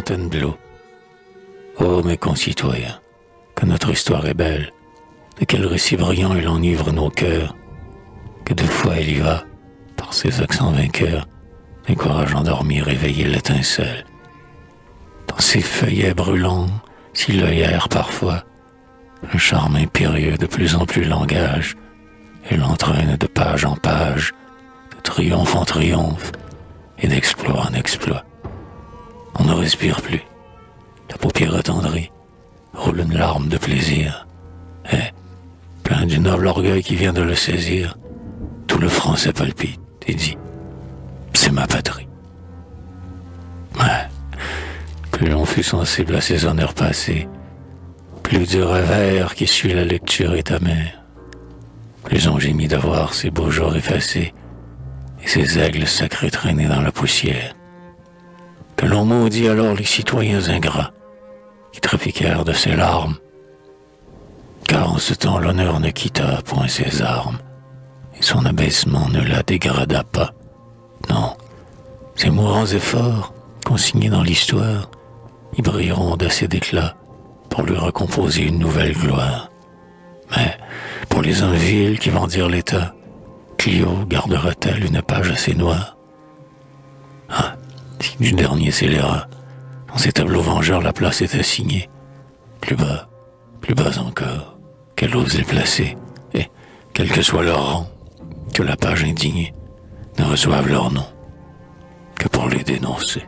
Fontainebleau. Ô mes concitoyens, que notre histoire est belle, de quel récit brillant elle enivre nos cœurs, que de fois elle y va, par ses accents vainqueurs, encourageant dormir éveiller l'étincelle. Dans ses feuillets brûlants, si l'œil erre parfois, un charme impérieux de plus en plus langage, et l'entraîne de page en page, de triomphe en triomphe, et d'exploit en exploit. On ne respire plus. La paupière attendrie roule une larme de plaisir, et, plein du noble orgueil qui vient de le saisir, tout le français palpite et dit « C'est ma patrie ». Mais, plus l'on fut sensible à ces honneurs passés, plus du revers qui suit la lecture est amer. Plus on gémit de voir ces beaux jours effacés et ces aigles sacrés traînés dans la poussière. Que l'on maudit alors les citoyens ingrats qui trafiquèrent de ses larmes, car en ce temps l'honneur ne quitta point ses armes et son abaissement ne la dégrada pas. Non, ces mourants efforts consignés dans l'histoire y brilleront d'assez d'éclat pour lui recomposer une nouvelle gloire. Mais pour les hommes vils qui vendirent l'État, Clio gardera-t-elle une page assez noire? Ah, si du dernier scélérat, dans ces tableaux vengeurs la place est assignée, plus bas encore, qu'elle ose les placer, et, quel que soit leur rang, que la page indignée ne reçoive leur nom que pour les dénoncer.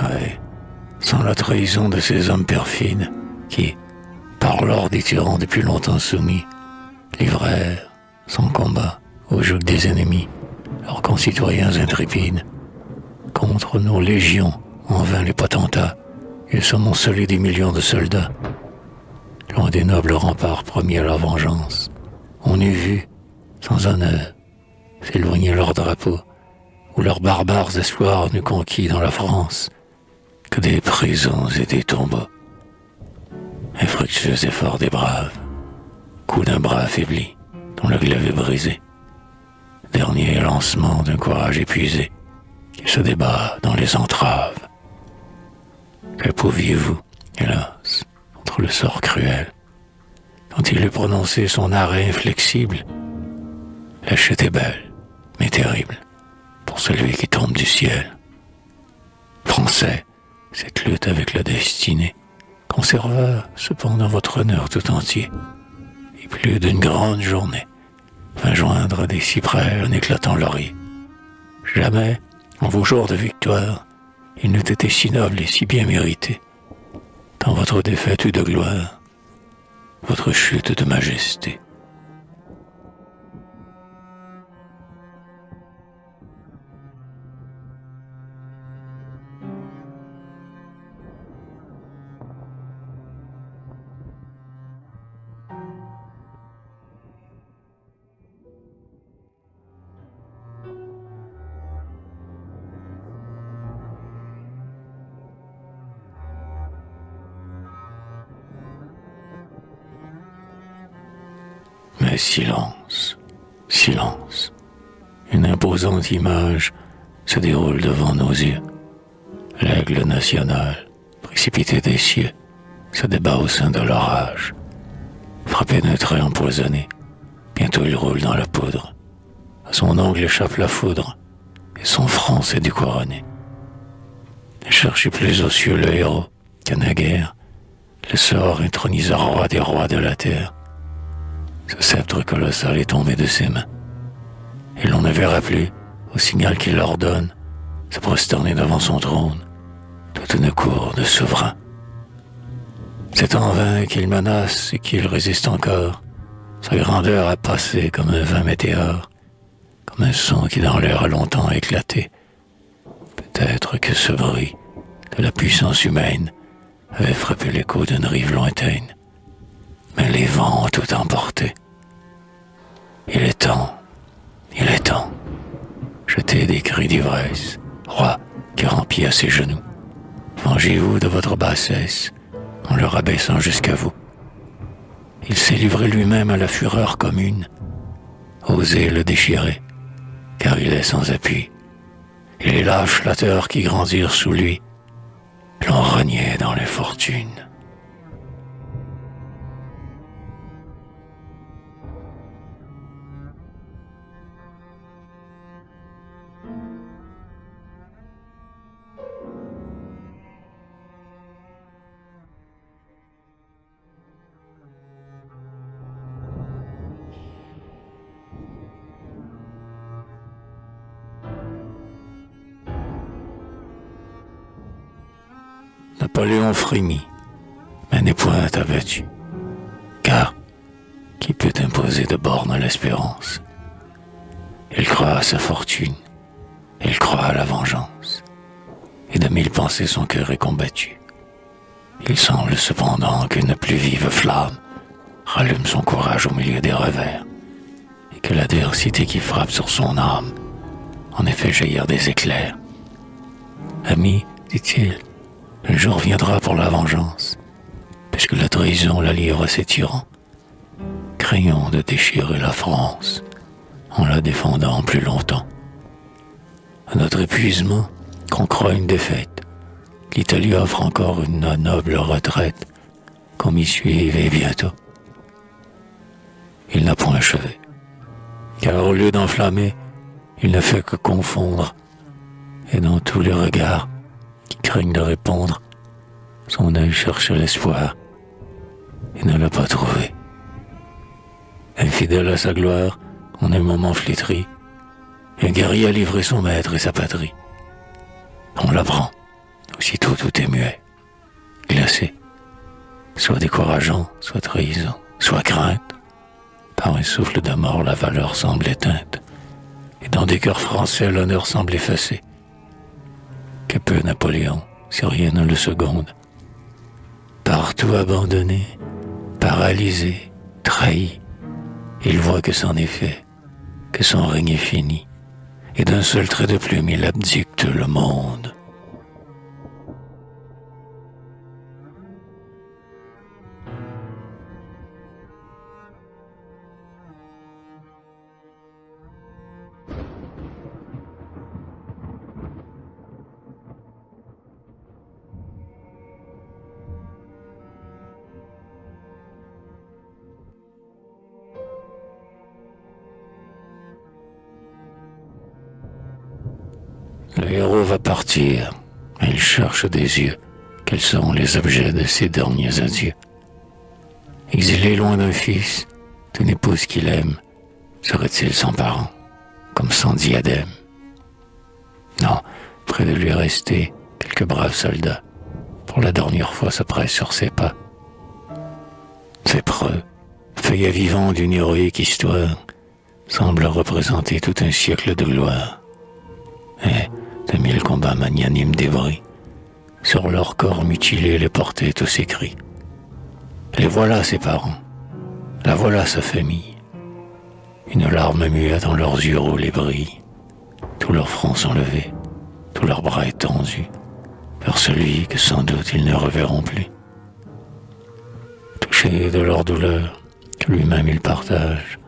Ouais, sans la trahison de ces hommes perfides qui, par l'ordre des tyrans depuis longtemps soumis, livrèrent, sans combat, au joug des ennemis, leurs concitoyens intrépides. Contre nos légions, en vain les potentats, ils sont moncelés des millions de soldats. Loin des nobles remparts promis à leur vengeance, on eût vu, sans honneur, s'éloigner leurs drapeaux, où leurs barbares espoirs n'eût conquis dans la France que des prisons et des tombeaux. Infructueux effort des braves, coup d'un bras affaibli, dont le glaive est brisé, dernier lancement d'un courage épuisé, qui se débat dans les entraves. Que pouviez-vous, hélas, contre le sort cruel, quand il eut prononcé son arrêt inflexible? La chute est belle, mais terrible, pour celui qui tombe du ciel. Français, cette lutte avec la destinée conserva cependant votre honneur tout entier, et plus d'une grande journée vint joindre à des cyprès un éclatant laurier. Jamais, en vos jours de victoire, il n'eût été si noble et si bien mérité, tant votre défaite eut de gloire, votre chute de majesté. Mais silence, silence. Une imposante image se déroule devant nos yeux. L'aigle national, précipité des cieux, se débat au sein de l'orage. Frappé d'un trait empoisonné, bientôt il roule dans la poudre. À son ongle échappe la foudre, et son front s'est découronné. Ne cherchez plus aux cieux le héros, qu'à naguère, le sort intronisa roi des rois de la terre. Ce sceptre colossal est tombé de ses mains, et l'on ne verra plus, au signal qu'il leur donne, se prosterner devant son trône, toute une cour de souverains. C'est en vain qu'il menace et qu'il résiste encore. Sa grandeur a passé comme un vain météore, comme un son qui dans l'air a longtemps éclaté. Peut-être que ce bruit de la puissance humaine avait frappé l'écho d'une rive lointaine. Mais les vents ont tout emporté. Il est temps, il est temps. Jetez des cris d'ivresse, roi qui rampit à ses genoux. Vengez-vous de votre bassesse en le rabaissant jusqu'à vous. Il s'est livré lui-même à la fureur commune. Osez le déchirer, car il est sans appui. Et les lâches flatteurs qui grandirent sous lui l'ont renié dans les fortunes. Napoléon frémit, mais n'est point abattu. Car, qui peut imposer de bornes à l'espérance? Il croit à sa fortune, il croit à la vengeance, et de mille pensées son cœur est combattu. Il semble cependant qu'une plus vive flamme rallume son courage au milieu des revers, et que l'adversité qui frappe sur son âme en effet jaillir des éclairs. Ami, dit-il, un jour viendra pour la vengeance, puisque la trahison la livre à ses tyrans. Craignons de déchirer la France en la défendant plus longtemps. À notre épuisement, qu'on croit une défaite, l'Italie offre encore une noble retraite, qu'on m'y suive et bientôt. Il n'a point achevé, car au lieu d'enflammer, il ne fait que confondre, et dans tous les regards qui craignent de répondre, son œil cherche l'espoir et ne l'a pas trouvé. Infidèle à sa gloire, en un moment flétri, un guerrier a livré son maître et sa patrie. On l'apprend, aussitôt tout est muet, glacé, soit décourageant, soit trahison, soit crainte. Par un souffle de mort, la valeur semble éteinte, et dans des cœurs français, l'honneur semble effacé. Que peut Napoléon, si rien ne le seconde? Partout abandonné, paralysé, trahi, il voit que c'en est fait, que son règne est fini, et d'un seul trait de plume il abdicte le monde. Le héros va partir, et il cherche des yeux quels sont les objets de ses derniers adieux. Exilé loin d'un fils, d'une épouse qu'il aime, serait-il sans parents, comme sans diadème? Non, près de lui rester quelques braves soldats, pour la dernière fois se pressent sur ses pas. Ces preux, feuillet vivant d'une héroïque histoire, semblent représenter tout un siècle de gloire. Et de mille combats magnanimes débris, sur leur corps mutilé les portaient tous ces cris. Les voilà ses parents, la voilà sa famille. Une larme muette dans leurs yeux roule et brille. Tous leurs fronts sont levés, tous leurs bras étendus, vers celui que sans doute ils ne reverront plus. Touché de leur douleur, que lui-même il partage,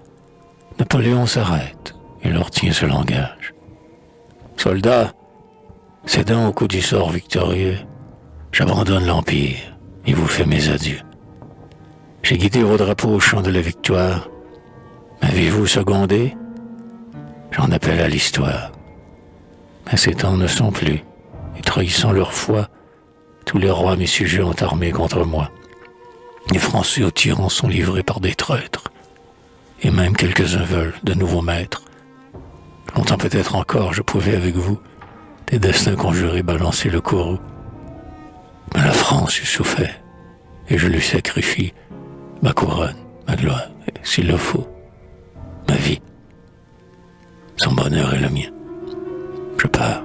Napoléon s'arrête et leur tient ce langage. Soldats, cédant au coup du sort victorieux, j'abandonne l'Empire et vous fais mes adieux. J'ai guidé vos drapeaux au champ de la victoire. M'avez-vous secondé? J'en appelle à l'histoire. Mais ces temps ne sont plus, et trahissant leur foi, tous les rois mes sujets ont armé contre moi. Les Français aux tyrans sont livrés par des traîtres, et même quelques-uns veulent de nouveaux maîtres. Longtemps peut-être encore je pouvais avec vous, des destins conjurés, balancer le courroux. Mais la France eût souffert, et je lui sacrifie ma couronne, ma gloire, et s'il le faut, ma vie. Son bonheur est le mien. Je pars,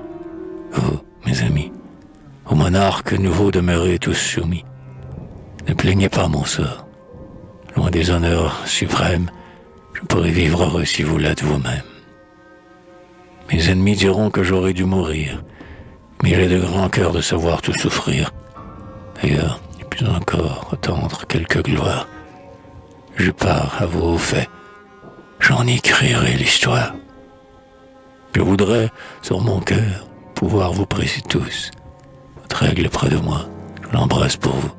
vous, mes amis, Aux monarques nouveaux demeurés tous soumis. Ne plaignez pas mon sort. Loin des honneurs suprêmes, je pourrais vivre heureux si vous l'êtes vous-même. Mes ennemis diront que j'aurais dû mourir, mais il est de grand cœur de savoir tout souffrir. D'ailleurs, et plus encore attendre quelque gloire. Je pars à vos faits, j'en écrirai l'histoire. Je voudrais, sur mon cœur, pouvoir vous presser tous. Votre aigle est près de moi, je l'embrasse pour vous.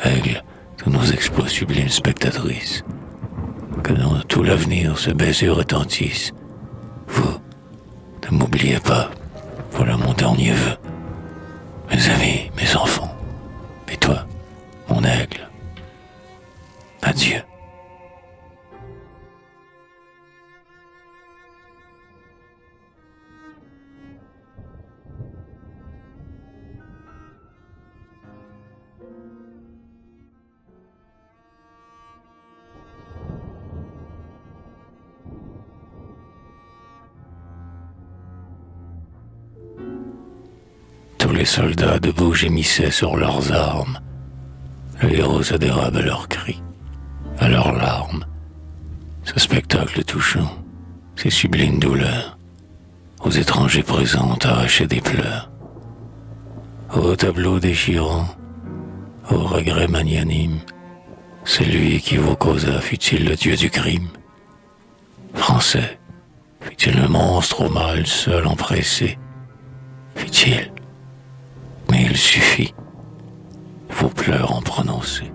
Aigle de nos exploits sublimes spectatrices. Que dans tout l'avenir ce baiser retentisse. Vous, ne m'oubliez pas, voilà mon dernier vœu. Mes amis, mes enfants, et toi, mon aigle. Adieu. Tous les soldats debout gémissaient sur leurs armes. Le héros se dérobe à leurs cris, à leurs larmes. Ce spectacle touchant, ces sublimes douleurs, aux étrangers présents arrachés des pleurs. Ô tableau déchirant, ô regret magnanime, celui qui vous causa fut-il le dieu du crime? Français, fut-il le monstre au mal seul empressé? Fut-il? Mais il suffit, vos pleurs en prononcés.